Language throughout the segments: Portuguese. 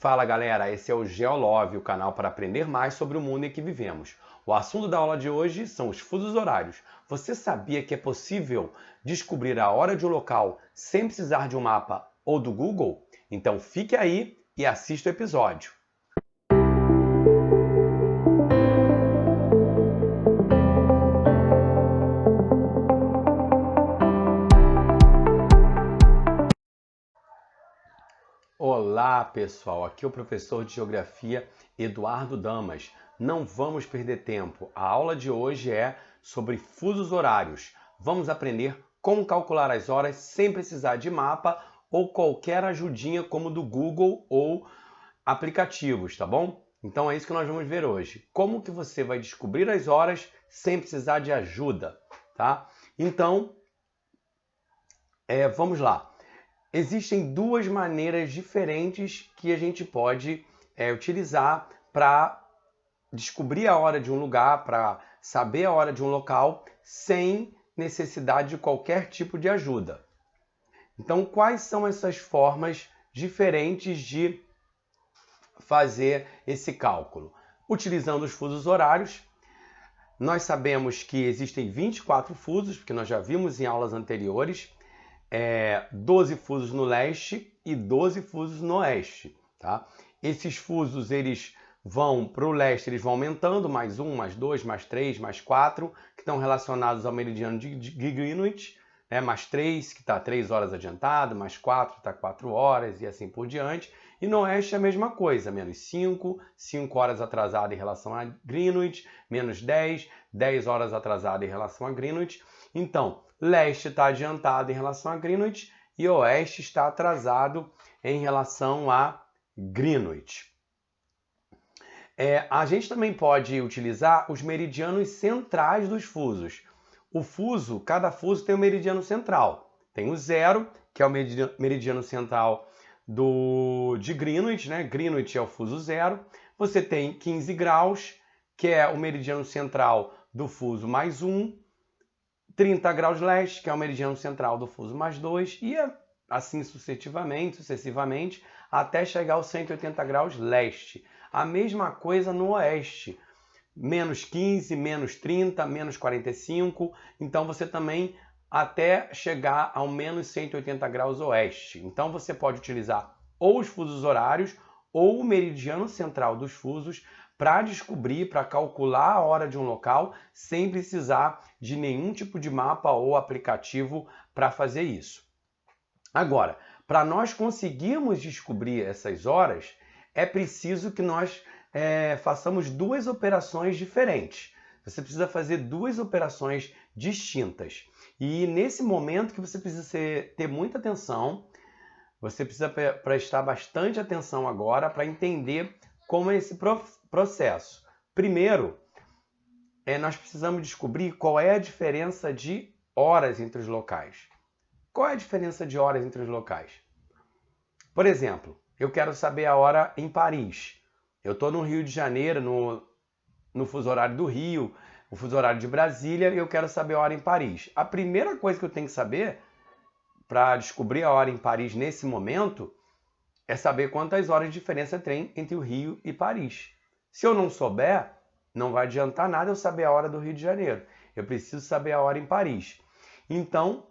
Fala galera, esse é o Geolove, o canal para aprender mais sobre o mundo em que vivemos. O assunto da aula de hoje são os fusos horários. Você sabia que é possível descobrir a hora de um local sem precisar de um mapa ou do Google? Então fique aí e assista o episódio. Olá pessoal, aqui é o professor de Geografia Eduardo Damas. Não vamos perder tempo, a aula de hoje é sobre fusos horários. Vamos aprender como calcular as horas sem precisar de mapa ou qualquer ajudinha como do Google ou aplicativos, tá bom? Então é isso que nós vamos ver hoje. Como que você vai descobrir as horas sem precisar de ajuda, tá? Então, vamos lá. Existem duas maneiras diferentes que a gente pode utilizar para descobrir a hora de um lugar, para saber a hora de um local, sem necessidade de qualquer tipo de ajuda. Então, quais são essas formas diferentes de fazer esse cálculo? Utilizando os fusos horários, nós sabemos que existem 24 fusos, porque nós já vimos em aulas anteriores, 12 fusos no leste e 12 fusos no oeste, tá? Esses fusos, eles vão para o leste, eles vão aumentando, mais 1, mais 2, mais 3, mais 4, que estão relacionados ao meridiano de Greenwich, né? Mais 3, que está 3 horas adiantado, mais 4, está 4 horas, e assim por diante. E no oeste a mesma coisa, menos 5, 5 horas atrasado em relação a Greenwich, menos 10, 10 horas atrasado em relação a Greenwich. Então, leste está adiantado em relação a Greenwich e oeste está atrasado em relação a Greenwich. A gente também pode utilizar os meridianos centrais dos fusos. Cada fuso tem um meridiano central. Tem o 0, que é o meridiano central de Greenwich, né? Greenwich é o fuso 0. Você tem 15 graus, que é o meridiano central do fuso mais 1. 30 graus leste, que é o meridiano central do fuso mais 2, e assim sucessivamente, até chegar aos 180 graus leste. A mesma coisa no oeste, menos 15, menos 30, menos 45, então você também até chegar ao menos 180 graus oeste. Então você pode utilizar ou os fusos horários ou o meridiano central dos fusos para descobrir, para calcular a hora de um local sem precisar de nenhum tipo de mapa ou aplicativo para fazer isso. Agora, para nós conseguirmos descobrir essas horas, é preciso que nós façamos duas operações diferentes. Você precisa fazer duas operações distintas. E nesse momento que você precisa ter muita atenção, você precisa prestar bastante atenção agora para entender como é esse processo. Primeiro, nós precisamos descobrir qual é a diferença de horas entre os locais. Qual é a diferença de horas entre os locais? Por exemplo, eu quero saber a hora em Paris. Eu estou no Rio de Janeiro, no fuso horário do Rio, o fuso horário de Brasília, e eu quero saber a hora em Paris. A primeira coisa que eu tenho que saber para descobrir a hora em Paris nesse momento é saber quantas horas de diferença tem entre o Rio e Paris. Se eu não souber, não vai adiantar nada eu saber a hora do Rio de Janeiro. Eu preciso saber a hora em Paris. Então,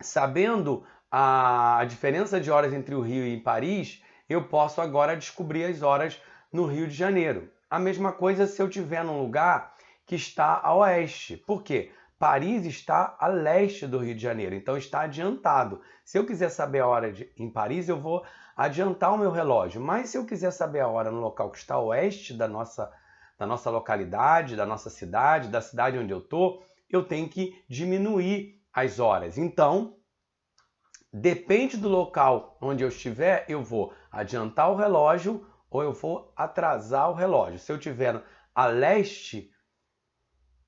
sabendo a diferença de horas entre o Rio e Paris, eu posso agora descobrir as horas no Rio de Janeiro. A mesma coisa se eu estiver num lugar que está a oeste. Por quê? Paris está a leste do Rio de Janeiro, então está adiantado. Se eu quiser saber a hora em Paris, eu vou adiantar o meu relógio. Mas se eu quiser saber a hora no local que está a oeste da nossa localidade, da nossa cidade, da cidade onde eu estou, eu tenho que diminuir as horas. Então, depende do local onde eu estiver, eu vou adiantar o relógio ou eu vou atrasar o relógio. Se eu estiver a leste,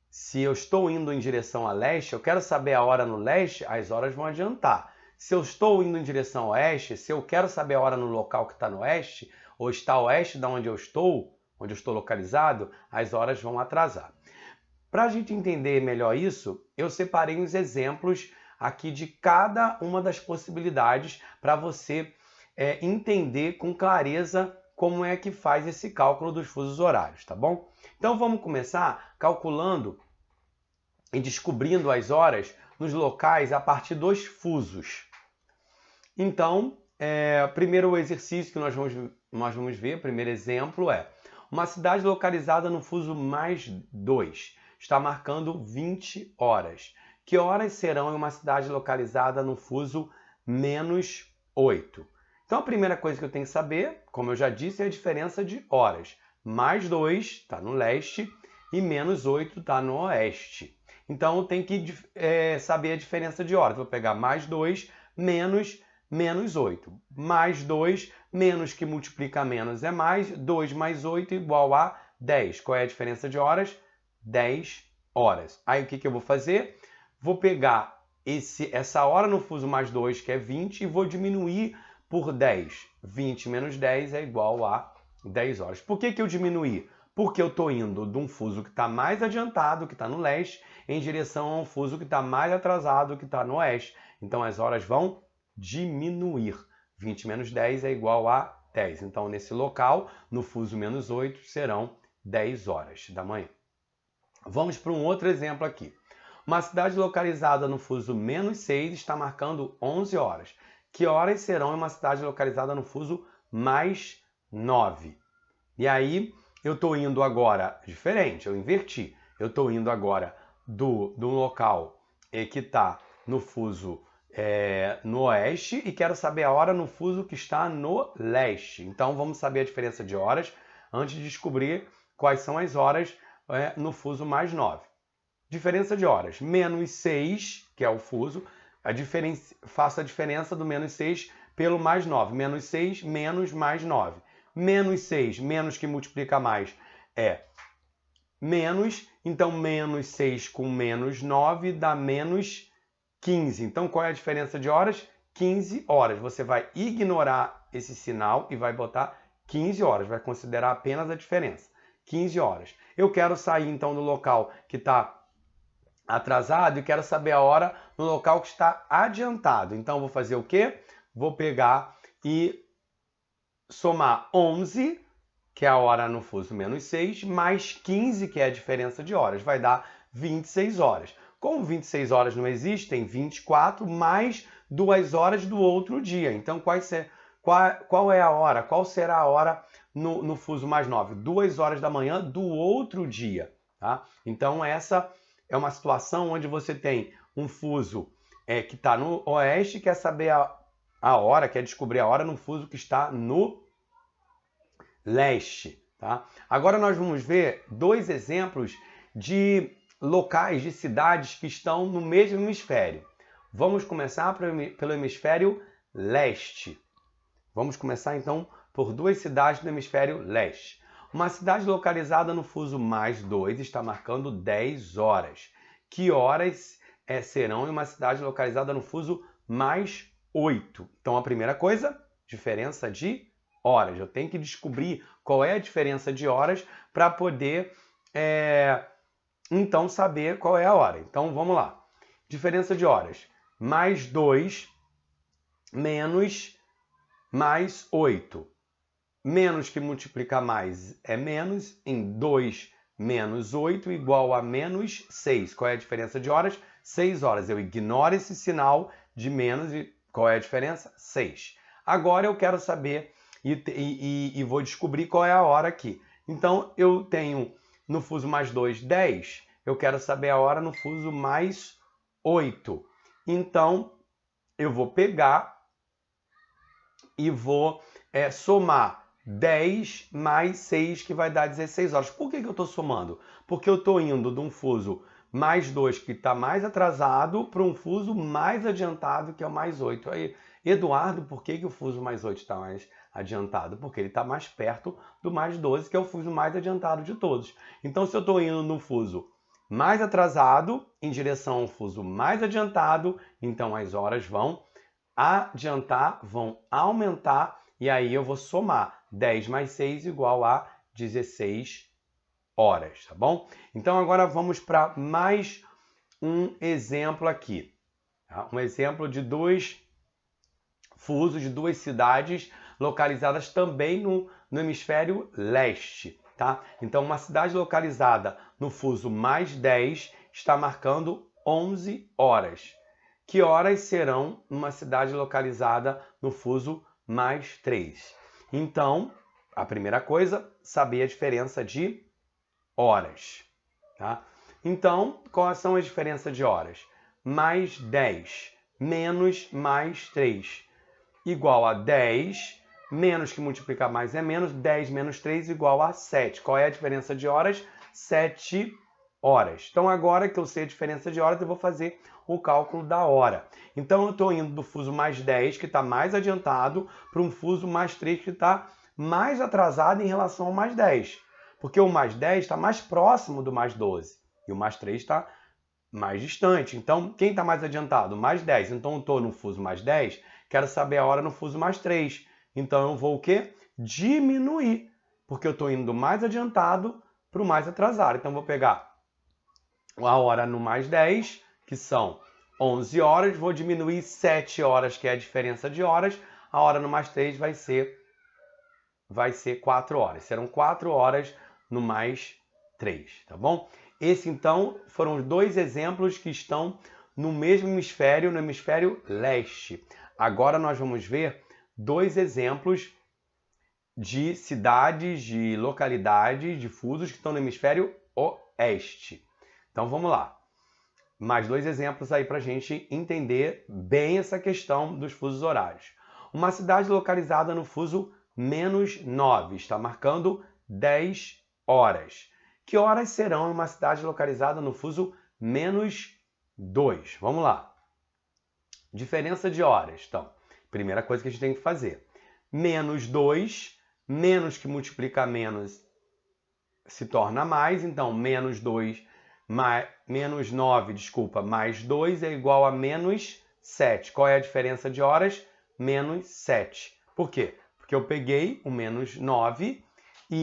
se eu estou indo em direção a leste, eu quero saber a hora no leste, as horas vão adiantar. Se eu estou indo em direção ao oeste, se eu quero saber a hora no local que está no oeste, ou está a oeste de onde eu estou localizado, as horas vão atrasar. Para a gente entender melhor isso, eu separei uns exemplos aqui de cada uma das possibilidades para você entender com clareza como é que faz esse cálculo dos fusos horários, tá bom? Então vamos começar calculando e descobrindo as horas nos locais a partir dos fusos. Então, primeiro exercício que nós vamos ver, primeiro exemplo é uma cidade localizada no fuso mais 2, está marcando 20 horas. Que horas serão em uma cidade localizada no fuso menos 8? Então, a primeira coisa que eu tenho que saber, como eu já disse, é a diferença de horas. Mais 2 está no leste e menos 8 está no oeste. Então, eu tenho que saber a diferença de horas. Vou pegar mais 2 menos 8. Mais 2, menos que multiplica menos é mais. 2 mais 8 igual a 10. Qual é a diferença de horas? 10 horas. Aí, o que eu vou fazer? Vou pegar essa hora no fuso mais 2, que é 20, e vou diminuir por 10. 20 menos 10 é igual a 10 horas. Por que eu diminuí? Porque eu estou indo de um fuso que está mais adiantado, que está no leste, em direção a um fuso que está mais atrasado, que está no oeste. Então, as horas vão diminuir. 20 menos 10 é igual a 10. Então, nesse local, no fuso menos 8, serão 10 horas da manhã. Vamos para um outro exemplo aqui. Uma cidade localizada no fuso menos 6 está marcando 11 horas. Que horas serão em uma cidade localizada no fuso mais 9? E aí, eu estou indo agora, diferente, eu inverti. Eu estou indo agora do local que está no fuso no oeste e quero saber a hora no fuso que está no leste. Então, vamos saber a diferença de horas antes de descobrir quais são as horas no fuso mais 9. Diferença de horas, menos 6, que é o fuso, faço a diferença do menos 6 pelo mais 9. Menos 6, menos mais 9. Menos 6, menos que multiplica mais, é menos. Então, menos 6 com menos 9 dá menos 15. Então, qual é a diferença de horas? 15 horas. Você vai ignorar esse sinal e vai botar 15 horas. Vai considerar apenas a diferença. 15 horas. Eu quero sair, então, do local que está atrasado e quero saber a hora no local que está adiantado. Então, vou fazer o quê? Vou pegar e somar 11, que é a hora no fuso menos 6, mais 15, que é a diferença de horas. Vai dar 26 horas. Como 26 horas não existem, 24 mais 2 horas do outro dia. Então, qual é a hora? Qual será a hora no fuso mais 9? 2 horas da manhã do outro dia. Tá? Então, essa é uma situação onde você tem um fuso que está no oeste, quer saber a hora, quer descobrir a hora no fuso que está no leste. Tá? Agora nós vamos ver dois exemplos de locais, de cidades que estão no mesmo hemisfério. Vamos começar pelo hemisfério leste. Vamos começar então por duas cidades do hemisfério leste. Uma cidade localizada no fuso mais 2 está marcando 10 horas. Que horas serão em uma cidade localizada no fuso mais 8? Então, a primeira coisa, diferença de horas. Eu tenho que descobrir qual é a diferença de horas para poder, então, saber qual é a hora. Então, vamos lá. Diferença de horas. Mais 2 menos mais 8. Menos que multiplica mais é menos. Em 2 menos 8 igual a menos 6. Qual é a diferença de horas? 6 horas. Eu ignoro esse sinal de menos e qual é a diferença? 6. Agora eu quero saber e vou descobrir qual é a hora aqui. Então, eu tenho no fuso mais 2, 10. Eu quero saber a hora no fuso mais 8. Então, eu vou pegar e vou somar 10 mais 6, que vai dar 16 horas. Por que eu estou somando? Porque eu estou indo de um fuso mais 2, que está mais atrasado, para um fuso mais adiantado, que é o mais 8. Aí, Eduardo, por que o fuso mais 8 está mais adiantado? Porque ele está mais perto do mais 12, que é o fuso mais adiantado de todos. Então, se eu estou indo no fuso mais atrasado, em direção ao fuso mais adiantado, então as horas vão adiantar, vão aumentar, e aí eu vou somar 10 mais 6 igual a 16 horas, tá bom? Então agora vamos para mais um exemplo aqui. Tá? Um exemplo de dois fuso de duas cidades localizadas também no hemisfério leste, tá? Então, uma cidade localizada no fuso mais 10 está marcando 11 horas. Que horas serão numa cidade localizada no fuso mais 3? Então, a primeira coisa, saber a diferença de horas, tá? Então, quais são as diferenças de horas? Mais 10 menos mais 3 igual a 10, menos que multiplicar mais é menos, 10 menos 3 igual a 7. Qual é a diferença de horas? 7 horas. Então, agora que eu sei a diferença de horas, eu vou fazer o cálculo da hora. Então, eu estou indo do fuso mais 10, que está mais adiantado, para um fuso mais 3, que está mais atrasado em relação ao mais 10. Porque o mais 10 está mais próximo do mais 12. E o mais 3 está mais distante. Então, quem está mais adiantado? Mais 10. Então, eu estou no fuso mais 10, quero saber a hora no fuso mais 3. Então, eu vou o quê? Diminuir. Porque eu estou indo do mais adiantado para o mais atrasado. Então, eu vou pegar a hora no mais 10, que são 11 horas, vou diminuir 7 horas, que é a diferença de horas. A hora no mais 3 vai ser 4 horas. Serão 4 horas no mais 3, tá bom? Esse, então, foram os dois exemplos que estão no mesmo hemisfério, no hemisfério leste. Agora nós vamos ver dois exemplos de cidades, de localidades, de fusos que estão no hemisfério oeste. Então vamos lá. Mais dois exemplos aí para a gente entender bem essa questão dos fusos horários. Uma cidade localizada no fuso menos 9, está marcando 10 horas. Que horas serão em uma cidade localizada no fuso menos 2? Vamos lá. Diferença de horas. Então, primeira coisa que a gente tem que fazer. Menos 2, menos que multiplica menos se torna mais. Então, menos 2, menos 9, desculpa, mais 2 é igual a menos 7. Qual é a diferença de horas? Menos 7. Por quê? Porque eu peguei o menos 9 e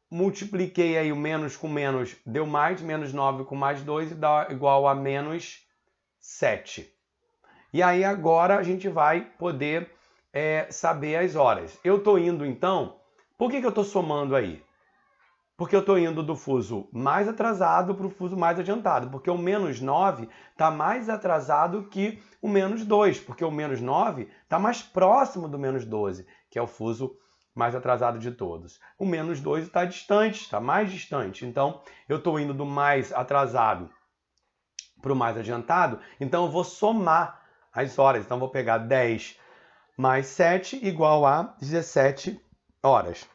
multipliquei aí o menos com menos, deu mais, menos 9 com mais 2 e dá igual a menos 7. E aí agora a gente vai poder saber as horas. Eu estou indo então, por que eu estou somando aí? Porque eu estou indo do fuso mais atrasado para o fuso mais adiantado. Porque o menos 9 está mais atrasado que o menos 2. Porque o menos 9 está mais próximo do menos 12, que é o fuso mais atrasado de todos. O menos 2 está distante, está mais distante. Então, eu estou indo do mais atrasado para o mais adiantado. Então, eu vou somar as horas. Então, eu vou pegar 10 mais 7 igual a 17 horas.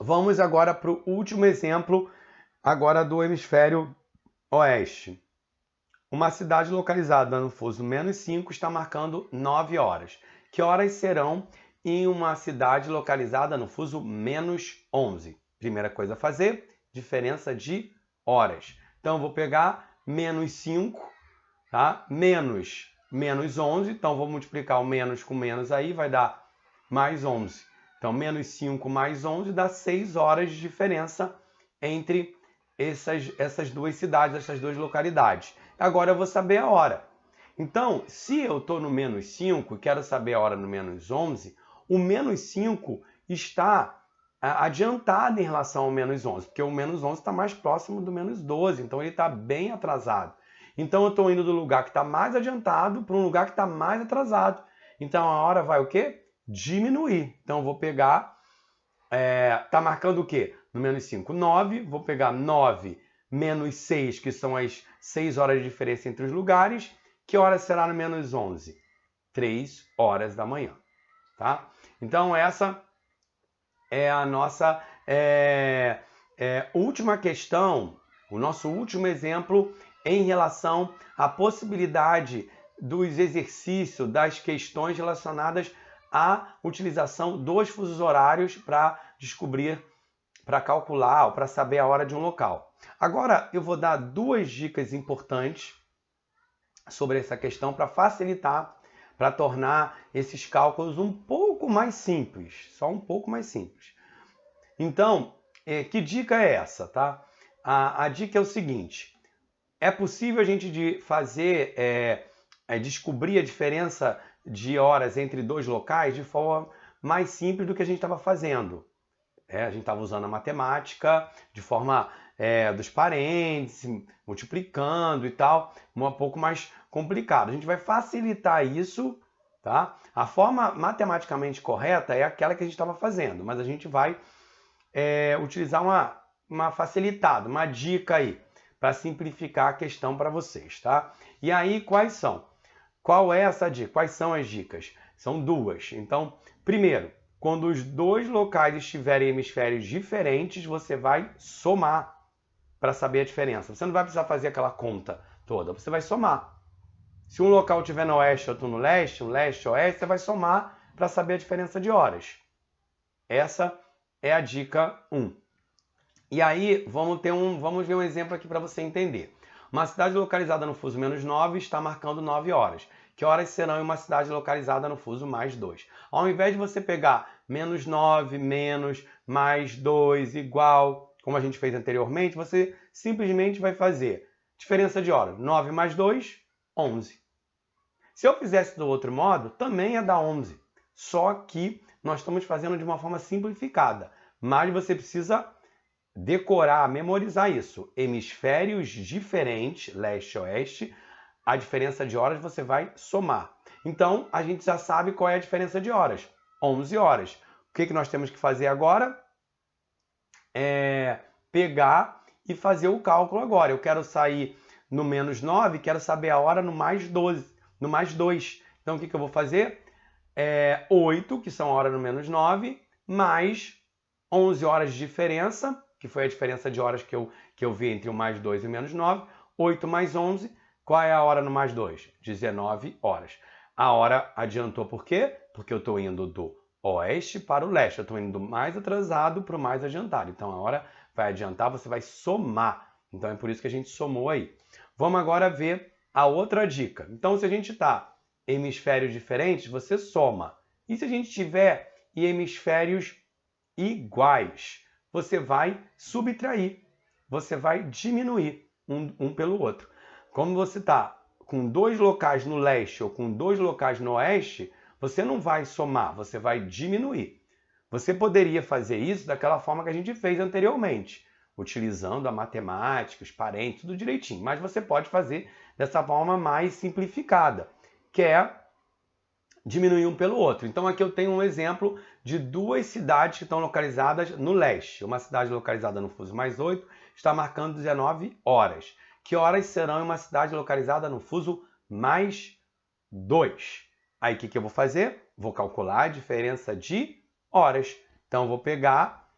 Vamos agora para o último exemplo, agora do hemisfério oeste. Uma cidade localizada no fuso menos 5 está marcando 9 horas. Que horas serão em uma cidade localizada no fuso menos 11? Primeira coisa a fazer, diferença de horas. Então, eu vou pegar menos 5, tá? menos 11. Então, vou multiplicar o menos com menos aí, vai dar mais 11. Então, menos 5 mais 11 dá 6 horas de diferença entre essas duas cidades, essas duas localidades. Agora eu vou saber a hora. Então, se eu estou no menos 5 e quero saber a hora no menos 11, o menos 5 está adiantado em relação ao menos 11, porque o menos 11 está mais próximo do menos 12, então ele está bem atrasado. Então, eu estou indo do lugar que está mais adiantado para um lugar que está mais atrasado. Então, a hora vai o quê? Diminuir. Então, eu vou pegar, tá marcando o quê? No menos 5, 9, vou pegar 9 menos 6, que são as 6 horas de diferença entre os lugares. Que hora será no menos 11? 3 horas da manhã, tá? Então, essa é a nossa última questão, o nosso último exemplo em relação à possibilidade dos exercícios, das questões relacionadas a utilização dos fusos horários para descobrir, para calcular ou para saber a hora de um local. Agora eu vou dar duas dicas importantes sobre essa questão para facilitar, para tornar esses cálculos um pouco mais simples, só um pouco mais simples. Então, que dica é essa, tá? A dica é o seguinte: é possível a gente fazer, descobrir a diferença de horas entre dois locais de forma mais simples do que a gente estava fazendo. A gente estava usando a matemática de forma dos parênteses, multiplicando e tal, um pouco mais complicado. A gente vai facilitar isso, tá? A forma matematicamente correta é aquela que a gente estava fazendo, mas a gente vai utilizar uma facilitada, uma dica aí, para simplificar a questão para vocês, tá? E aí, quais são? Qual é essa dica? Quais são as dicas? São duas. Então, primeiro, quando os dois locais estiverem em hemisférios diferentes, você vai somar para saber a diferença. Você não vai precisar fazer aquela conta toda, você vai somar. Se um local estiver no oeste e outro no leste, um leste e oeste, você vai somar para saber a diferença de horas. Essa é a dica 1. E aí, vamos ver um exemplo aqui para você entender. Uma cidade localizada no fuso -9 está marcando 9 horas. Que horas serão em uma cidade localizada no fuso +2? Ao invés de você pegar -9, menos, mais 2, igual, como a gente fez anteriormente, você simplesmente vai fazer diferença de horas. 9 mais 2, 11. Se eu fizesse do outro modo, também ia dar 11. Só que nós estamos fazendo de uma forma simplificada. Mas você precisa decorar, memorizar isso. Hemisférios diferentes, leste e oeste, a diferença de horas você vai somar. Então, a gente já sabe qual é a diferença de horas. 11 horas. O que nós temos que fazer agora? Pegar e fazer o cálculo agora. Eu quero sair no -9, quero saber a hora no +12, no +2. Então, o que eu vou fazer? 8, que são a hora no -9, mais 11 horas de diferença, que foi a diferença de horas que eu vi entre o +2 e o -9. 8 mais 11, qual é a hora no +2? 19 horas. A hora adiantou por quê? Porque eu estou indo do oeste para o leste. Eu estou indo do mais atrasado para o mais adiantado. Então, a hora vai adiantar, você vai somar. Então, é por isso que a gente somou aí. Vamos agora ver a outra dica. Então, se a gente está em hemisférios diferentes, você soma. E se a gente estiver em hemisférios iguais, você vai subtrair. Você vai diminuir um pelo outro. Como você está com dois locais no leste ou com dois locais no oeste, você não vai somar, você vai diminuir. Você poderia fazer isso daquela forma que a gente fez anteriormente, utilizando a matemática, os parênteses, tudo direitinho. Mas você pode fazer dessa forma mais simplificada, que é diminuir um pelo outro. Então aqui eu tenho um exemplo de duas cidades que estão localizadas no leste. Uma cidade localizada no fuso +8 está marcando 19 horas. Que horas serão em uma cidade localizada no fuso +2? Aí o que eu vou fazer? Vou calcular a diferença de horas. Então eu vou pegar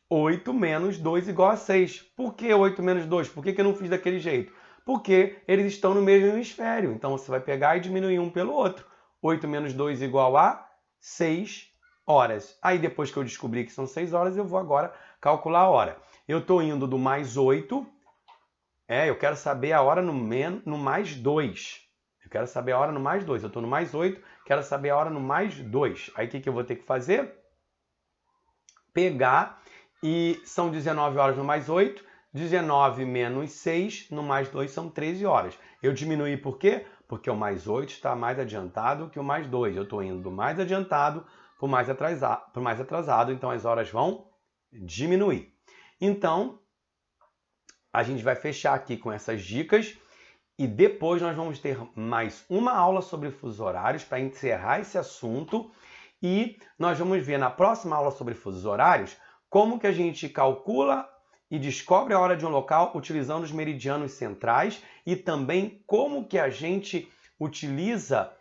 8 menos 2 igual a 6. Por que 8 menos 2? Por que eu não fiz daquele jeito? Porque eles estão no mesmo hemisfério. Então você vai pegar e diminuir um pelo outro. 8 menos 2 igual a 6 horas. Aí depois que eu descobri que são 6 horas, eu vou agora calcular a hora. Eu estou indo do +8. Eu quero saber a hora no +2. Eu quero saber a hora no +2. Eu estou no +8, quero saber a hora no +2. Aí o que eu vou ter que fazer? Pegar, e são 19 horas no +8. 19 menos 6 no +2 são 13 horas. Eu diminuí por quê? Porque o +8 está mais adiantado que o +2. Eu estou indo do mais adiantado para o mais atrasado, então as horas vão diminuir. Então, a gente vai fechar aqui com essas dicas e depois nós vamos ter mais uma aula sobre fusos horários para encerrar esse assunto, e nós vamos ver na próxima aula sobre fusos horários como que a gente calcula e descobre a hora de um local utilizando os meridianos centrais, e também como que a gente utiliza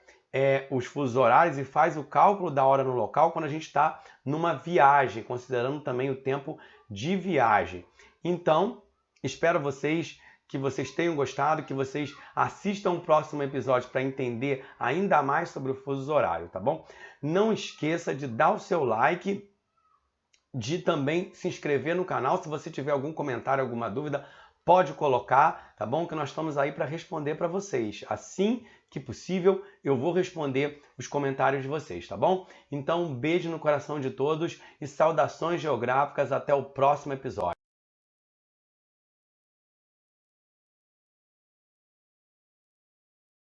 os fusos horários e faz o cálculo da hora no local quando a gente está numa viagem, considerando também o tempo de viagem. Então, espero que vocês tenham gostado, que vocês assistam o próximo episódio para entender ainda mais sobre o fuso horário, tá bom? Não esqueça de dar o seu like, de também se inscrever no canal. Se você tiver algum comentário, alguma dúvida, pode colocar, tá bom? Que nós estamos aí para responder para vocês. Assim que possível, eu vou responder os comentários de vocês, tá bom? Então, um beijo no coração de todos e saudações geográficas. Até o próximo episódio.